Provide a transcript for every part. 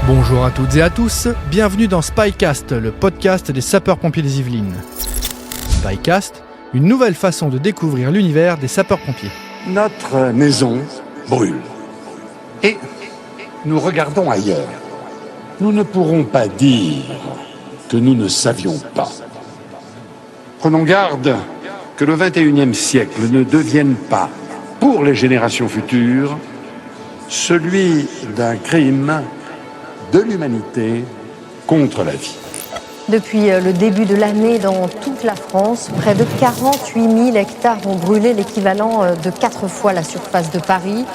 Bonjour à toutes et à tous, bienvenue dans Spycast, le podcast des sapeurs-pompiers des Yvelines. Spycast, une nouvelle façon de découvrir l'univers des sapeurs-pompiers. Notre maison brûle. Et nous regardons ailleurs. Nous ne pourrons pas dire que nous ne savions pas. Prenons garde que le 21e siècle ne devienne pas, pour les générations futures, celui d'un crime de l'humanité contre la vie. Depuis le début de l'année, dans toute la France, près de 48 000 hectares ont brûlé, l'équivalent de 4 fois la surface de Paris.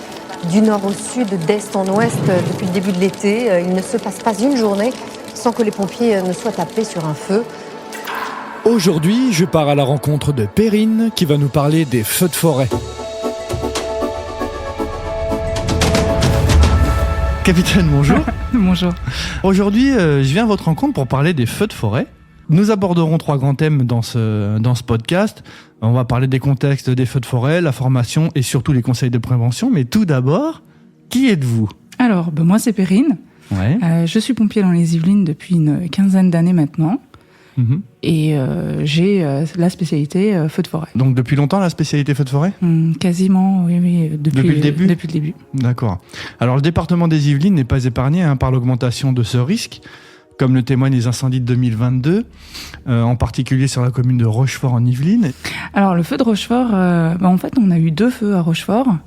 Du nord au sud, d'est en ouest, depuis le début de l'été, il ne se passe pas une journée sans que les pompiers ne soient appelés sur un feu. Aujourd'hui, je pars à la rencontre de Perrine qui va nous parler des feux de forêt. Capitaine, bonjour. Bonjour. Aujourd'hui, je viens à votre rencontre pour parler des feux de forêt. Nous aborderons 3 grands thèmes dans ce podcast. On va parler des contextes des feux de forêt, la formation et surtout les conseils de prévention. Mais tout d'abord, qui êtes-vous ? Alors, moi c'est Perrine. Ouais. Je suis pompier dans les Yvelines depuis une quinzaine d'années maintenant. Mhm. Et j'ai la spécialité feu de forêt. Donc depuis longtemps la spécialité feux de forêt ? Quasiment, oui. Depuis le début ? Depuis le début. D'accord. Alors le département des Yvelines n'est pas épargné par l'augmentation de ce risque, comme le témoignent les incendies de 2022, en particulier sur la commune de Rochefort en Yvelines. Alors le feu de Rochefort, en fait on a eu 2 feux à Rochefort,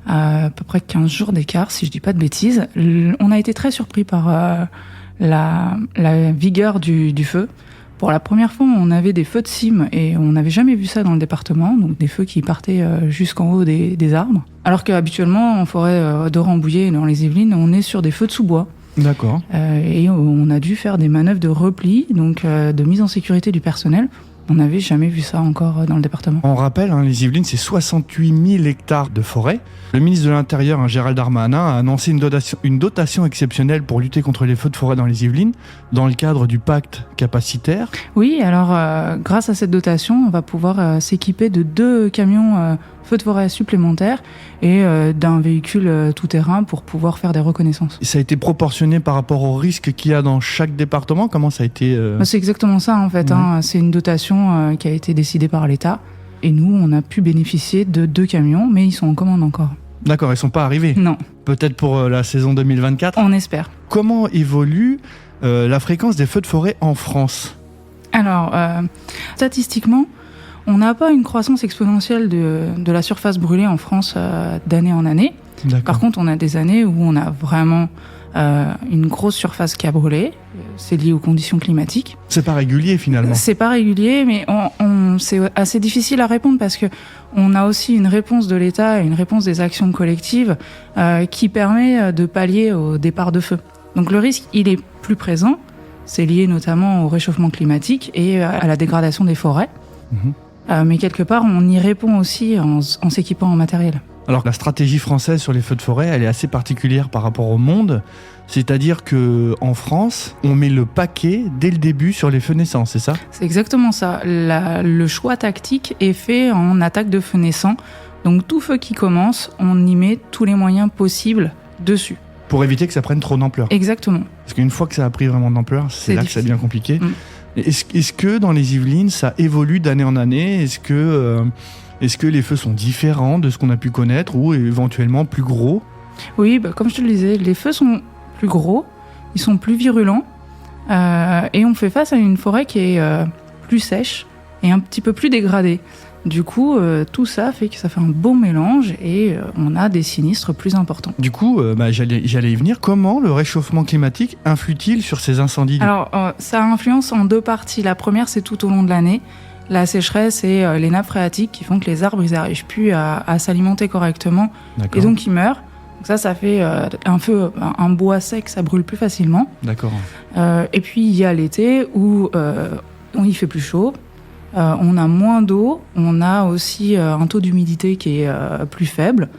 à peu près 15 jours d'écart si je dis pas de bêtises. On a été très surpris par la vigueur du feu. Pour la première fois, on avait des feux de cime et on n'avait jamais vu ça dans le département, donc des feux qui partaient jusqu'en haut des arbres. Alors qu'habituellement, en forêt de Rambouillet, dans les Yvelines, on est sur des feux de sous-bois. D'accord. Et on a dû faire des manœuvres de repli, donc de mise en sécurité du personnel. On n'avait jamais vu ça encore dans le département. On rappelle, les Yvelines, c'est 68 000 hectares de forêt. Le ministre de l'Intérieur, Gérald Darmanin, a annoncé une dotation exceptionnelle pour lutter contre les feux de forêt dans les Yvelines, dans le cadre du pacte capacitaire. Oui, alors grâce à cette dotation, on va pouvoir s'équiper de 2 camions feux de forêt supplémentaires et d'un véhicule tout-terrain pour pouvoir faire des reconnaissances. Ça a été proportionné par rapport au risque qu'il y a dans chaque département ? Comment ça a été C'est exactement ça en fait. Ouais. C'est une dotation qui a été décidée par l'État. Et nous, on a pu bénéficier de 2 camions, mais ils sont en commande encore. D'accord, ils ne sont pas arrivés ? Non. Peut-être pour la saison 2024 ? On espère. Comment évolue la fréquence des feux de forêt en France ? Alors, statistiquement, on n'a pas une croissance exponentielle de la surface brûlée en France d'année en année. D'accord. Par contre, on a des années où on a vraiment une grosse surface qui a brûlé. C'est lié aux conditions climatiques. C'est pas régulier finalement. C'est pas régulier, mais c'est assez difficile à répondre parce que on a aussi une réponse de l'État et une réponse des actions collectives qui permet de pallier au départ de feu. Donc le risque, il est plus présent. C'est lié notamment au réchauffement climatique et à la dégradation des forêts. Mais quelque part, on y répond aussi en s'équipant en matériel. Alors la stratégie française sur les feux de forêt, elle est assez particulière par rapport au monde. C'est-à-dire qu'en France, on met le paquet dès le début sur les feux naissants, c'est ça ? C'est exactement ça. Le choix tactique est fait en attaque de feu naissant. Donc tout feu qui commence, on y met tous les moyens possibles dessus. Pour éviter que ça prenne trop d'ampleur. Exactement. Parce qu'une fois que ça a pris vraiment d'ampleur, c'est là difficile. Que ça devient compliqué. Est-ce que dans les Yvelines, ça évolue d'année en année ? Est-ce que les feux sont différents de ce qu'on a pu connaître ou éventuellement plus gros ? Oui, comme je te le disais, les feux sont plus gros, ils sont plus virulents et on fait face à une forêt qui est plus sèche et un petit peu plus dégradée. Du coup, tout ça fait que ça fait un beau mélange et on a des sinistres plus importants. Du coup, j'allais y venir. Comment le réchauffement climatique influe-t-il sur ces incendies ? Alors, ça influence en 2 parties. La première, c'est tout au long de l'année. La sécheresse et les nappes phréatiques qui font que les arbres n'arrivent plus à s'alimenter correctement. D'accord. Et donc ils meurent. Donc ça fait un feu, un bois sec, ça brûle plus facilement. D'accord. Et puis il y a l'été où il fait plus chaud, on a moins d'eau, on a aussi un taux d'humidité qui est plus faible.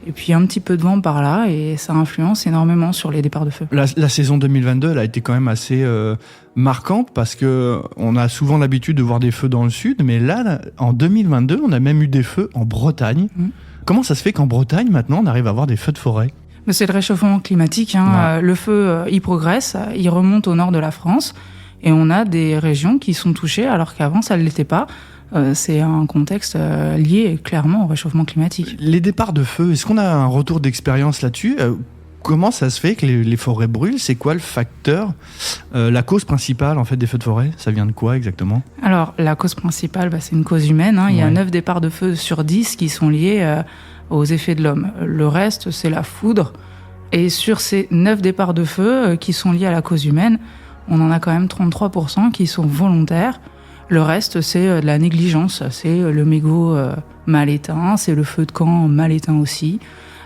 Et puis un petit peu de vent par là, et ça influence énormément sur les départs de feu. La saison 2022, elle a été quand même assez marquante, parce qu'on a souvent l'habitude de voir des feux dans le sud, mais là, en 2022, on a même eu des feux en Bretagne. Comment ça se fait qu'en Bretagne, maintenant, on arrive à avoir des feux de forêt ? Mais c'est le réchauffement climatique. Le feu, il progresse, il remonte au nord de la France. Et on a des régions qui sont touchées alors qu'avant, ça ne l'était pas. C'est un contexte lié clairement au réchauffement climatique. Les départs de feu, est-ce qu'on a un retour d'expérience là-dessus ? Comment ça se fait que les forêts brûlent ? C'est quoi le facteur, la cause principale en fait des feux de forêt ? Ça vient de quoi exactement ? Alors, la cause principale, c'est une cause humaine. Il y a 9 départs de feu sur 10 qui sont liés aux effets de l'homme. Le reste, c'est la foudre. Et sur ces 9 départs de feu qui sont liés à la cause humaine, on en a quand même 33% qui sont volontaires. Le reste, c'est de la négligence. C'est le mégot mal éteint, c'est le feu de camp mal éteint aussi.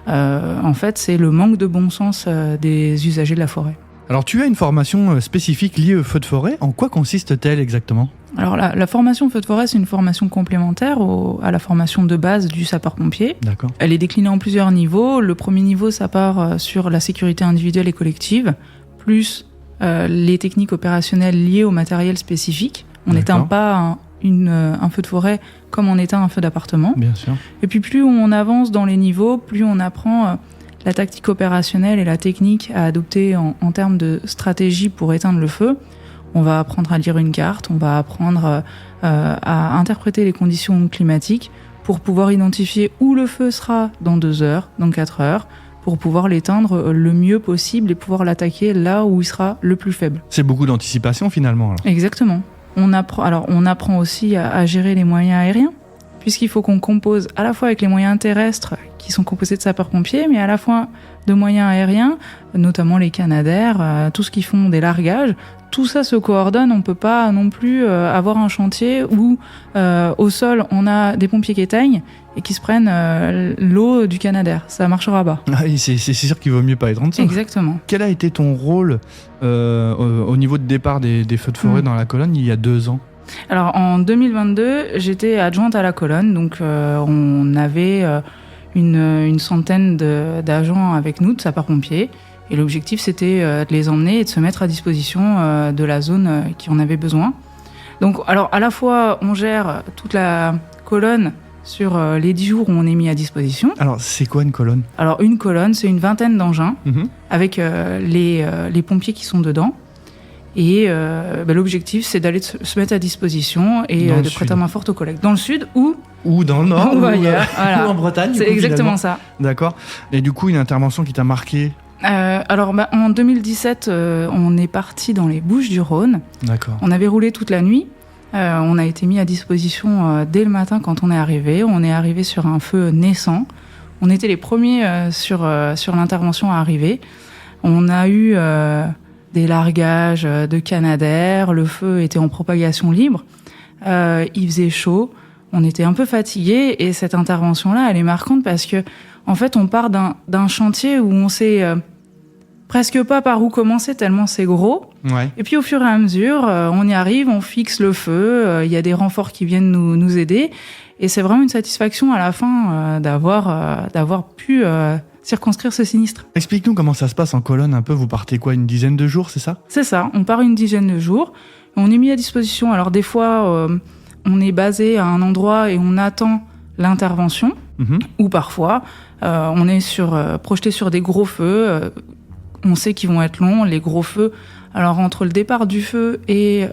En fait, c'est le manque de bon sens des usagers de la forêt. Alors, tu as une formation spécifique liée au feu de forêt. En quoi consiste-t-elle exactement ? Alors, la formation feu de forêt, c'est une formation complémentaire à la formation de base du sapeur-pompier. D'accord. Elle est déclinée en plusieurs niveaux. Le premier niveau, ça part sur la sécurité individuelle et collective, plus les techniques opérationnelles liées au matériel spécifique. On n'éteint pas un feu de forêt comme on éteint un feu d'appartement. Bien sûr. Et puis plus on avance dans les niveaux, plus on apprend la tactique opérationnelle et la technique à adopter en termes de stratégie pour éteindre le feu. On va apprendre à lire une carte, on va apprendre à interpréter les conditions climatiques pour pouvoir identifier où le feu sera dans 2 heures, dans 4 heures, pour pouvoir l'éteindre le mieux possible et pouvoir l'attaquer là où il sera le plus faible. C'est beaucoup d'anticipation finalement. Alors. Exactement. On apprend aussi à gérer les moyens aériens, puisqu'il faut qu'on compose à la fois avec les moyens terrestres qui sont composés de sapeurs-pompiers, mais à la fois de moyens aériens, notamment les Canadair, tout ce qui font des largages. Tout ça se coordonne, on ne peut pas non plus avoir un chantier où au sol on a des pompiers qui éteignent et qui se prennent l'eau du Canadair. Ça marchera pas. Ah, c'est sûr qu'il vaut mieux pas être en dessous. Exactement. Quel a été ton rôle au niveau de départ des feux de forêt dans la colonne il y a 2 ans ? Alors en 2022, j'étais adjointe à la colonne, donc on avait une centaine d'agents avec nous, de sapeurs-pompiers. Et l'objectif, c'était de les emmener et de se mettre à disposition de la zone qui en avait besoin. Donc, alors, à la fois, on gère toute la colonne sur les 10 jours où on est mis à disposition. Alors, c'est quoi une colonne ? Alors, une colonne, c'est une vingtaine d'engins avec les pompiers qui sont dedans. Et l'objectif, c'est d'aller se mettre à disposition et de prêter main forte aux collègues. Dans le sud ou dans le nord, ou en Bretagne. C'est exactement ça. D'accord. Et du coup, une intervention qui t'a marqué ? En 2017, on est parti dans les Bouches-du-Rhône. D'accord. On avait roulé toute la nuit. On a été mis à disposition dès le matin quand on est arrivé. On est arrivé sur un feu naissant. On était les premiers sur l'intervention à arriver. On a eu des largages de Canadair. Le feu était en propagation libre. Il faisait chaud. On était un peu fatigués. Et cette intervention-là, elle est marquante parce que, en fait, on part d'un chantier où on sait presque pas par où commencer tellement c'est gros. Ouais. Et puis au fur et à mesure, on y arrive, on fixe le feu, il y a des renforts qui viennent nous aider. Et c'est vraiment une satisfaction à la fin d'avoir pu circonscrire ce sinistre. Explique-nous comment ça se passe en colonne un peu. Vous partez quoi, une dizaine de jours, c'est ça ? C'est ça, on part une dizaine de jours. On est mis à disposition. Alors des fois, on est basé à un endroit et on attend l'intervention. Ou parfois, on est projeté sur des gros feux. On sait qu'ils vont être longs, les gros feux. Alors, entre le départ du feu et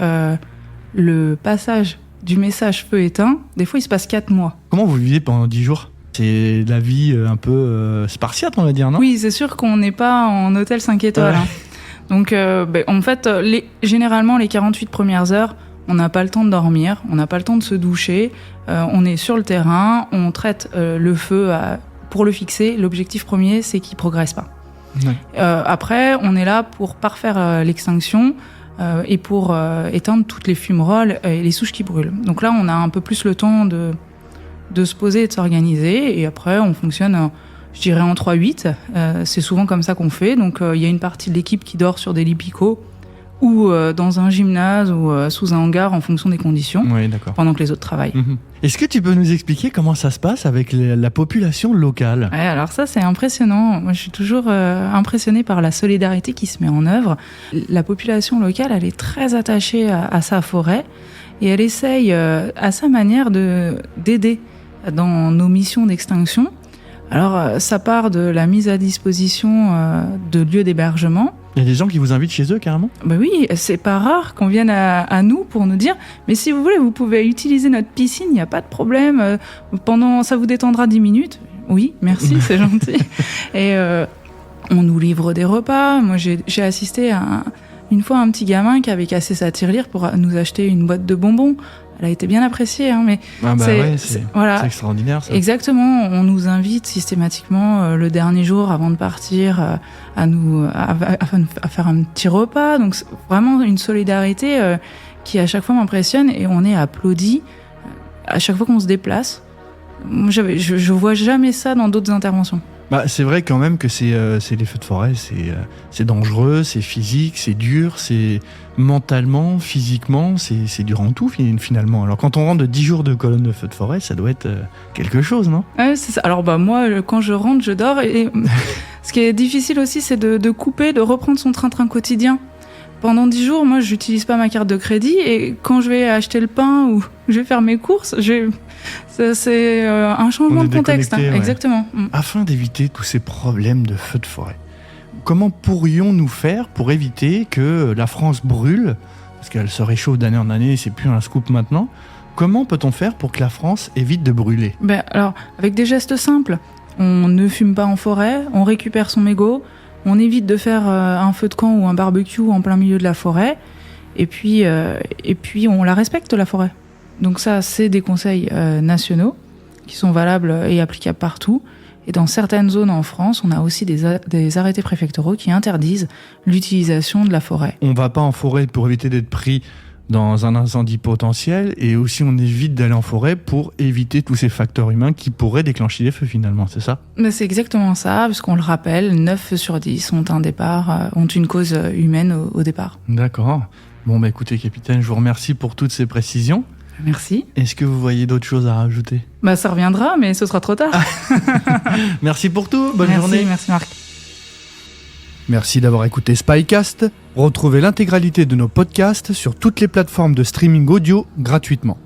le passage du message feu éteint, des fois, il se passe 4 mois. Comment vous vivez pendant 10 jours ? C'est de la vie un peu spartiate, on va dire, non ? Oui, c'est sûr qu'on n'est pas en hôtel 5 étoiles. Hein. Donc, en fait, généralement, les 48 premières heures, on n'a pas le temps de dormir, on n'a pas le temps de se doucher. On est sur le terrain, on traite le feu pour le fixer. L'objectif premier, c'est qu'il ne progresse pas. Ouais. Après, on est là pour parfaire l'extinction et pour éteindre toutes les fumerolles et les souches qui brûlent. Donc là, on a un peu plus le temps de se poser et de s'organiser. Et après, on fonctionne, je dirais, en 3-8. C'est souvent comme ça qu'on fait. Donc, il y a une partie de l'équipe qui dort sur des lits picots ou dans un gymnase ou sous un hangar en fonction des conditions, pendant que les autres travaillent. Est-ce que tu peux nous expliquer comment ça se passe avec la population locale ? Ouais, alors ça, c'est impressionnant. Moi, je suis toujours impressionnée par la solidarité qui se met en œuvre. La population locale, elle est très attachée à sa forêt et elle essaye, à sa manière, d'aider dans nos missions d'extinction. Alors, ça part de la mise à disposition de lieux d'hébergement. Il y a des gens qui vous invitent chez eux, carrément ? Ben oui, c'est pas rare qu'on vienne à nous pour nous dire « Mais si vous voulez, vous pouvez utiliser notre piscine, il n'y a pas de problème. Ça vous détendra 10 minutes. » Oui, merci, c'est gentil. Et on nous livre des repas. Moi, j'ai assisté une fois à un petit gamin qui avait cassé sa tirelire pour nous acheter une boîte de bonbons. Elle a été bien appréciée, hein, mais c'est extraordinaire, ça. Exactement, on nous invite systématiquement le dernier jour avant de partir à faire un petit repas. Donc c'est vraiment une solidarité qui à chaque fois m'impressionne et on est applaudi à chaque fois qu'on se déplace. Je vois jamais ça dans d'autres interventions. C'est vrai quand même que c'est les feux de forêt, c'est dangereux, c'est physique, c'est dur, c'est mentalement, physiquement, c'est dur en tout finalement. Alors quand on rentre de 10 jours de colonne de feux de forêt, ça doit être quelque chose, non ? Ouais, c'est ça. Alors moi, quand je rentre, je dors et ce qui est difficile aussi, c'est de couper, de reprendre son train-train quotidien. Pendant 10 jours, moi, j'utilise pas ma carte de crédit et quand je vais acheter le pain ou je vais faire mes courses, c'est un changement de contexte. Ouais. Exactement. Afin d'éviter tous ces problèmes de feux de forêt, comment pourrions-nous faire pour éviter que la France brûle ? Parce qu'elle se réchauffe d'année en année, c'est plus un scoop maintenant. Comment peut-on faire pour que la France évite de brûler ? Alors, avec des gestes simples. On ne fume pas en forêt, on récupère son mégot, on évite de faire un feu de camp ou un barbecue en plein milieu de la forêt, et puis on la respecte, la forêt. Donc ça, c'est des conseils nationaux qui sont valables et applicables partout. Et dans certaines zones en France, on a aussi des arrêtés préfectoraux qui interdisent l'utilisation de la forêt. On va pas en forêt pour éviter d'être pris dans un incendie potentiel, et aussi on évite d'aller en forêt pour éviter tous ces facteurs humains qui pourraient déclencher des feux finalement, c'est ça ? C'est exactement ça, puisqu'on le rappelle, 9 feux sur 10 ont une cause humaine au départ. D'accord. Bon écoutez capitaine, je vous remercie pour toutes ces précisions. Merci. Est-ce que vous voyez d'autres choses à rajouter ? Ça reviendra, mais ce sera trop tard. Merci pour tout, bonne journée. Merci Marc. Merci d'avoir écouté Spycast. Retrouvez l'intégralité de nos podcasts sur toutes les plateformes de streaming audio gratuitement.